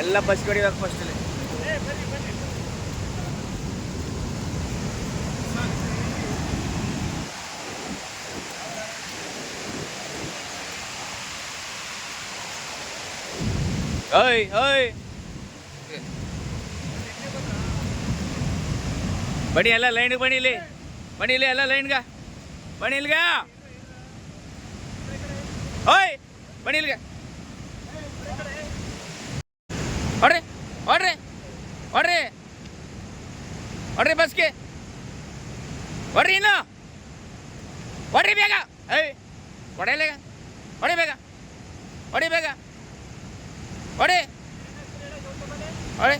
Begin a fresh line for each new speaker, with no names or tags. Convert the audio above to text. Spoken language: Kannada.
ಎಲ್ಲ ಬಸ್ ಹೊಡಿಬೇಕು ಫಸ್ಟಲ್ಲಿ. ಓಯ್ ಓಯ್ ಬನ್ನಿ ಎಲ್ಲ ಲೈನ್ಗೆ ಬನ್ನಿ, ಇಲ್ಲಿ ಬನ್ನಿ, ಇಲ್ಲಿ ಎಲ್ಲ ಲೈನ್ಗೆ ಬನ್ನಿ, ಇಲ್ಲಿಗೆ ಓಯ್ ಬನ್ನಿ, ಇಲ್ಲಿಗೆ ಹೊಡ್ರಿ ಹೊಡ್ರಿ ಹೊಡ್ರಿ ಹೊಡ್ರಿ ಬಸ್ಗೆ ಹೊಡ್ರಿ, ಇನ್ನು ಹೊಡ್ರಿ ಬೇಗ. ಏಯ್ ಹೊಡೆಯಲ್ಲ, ಹೊಡಿ ಬೇಗ, ಹೊಡಿ ಬೇಗ, ಹೊಡಿ ಹೊಡಿ.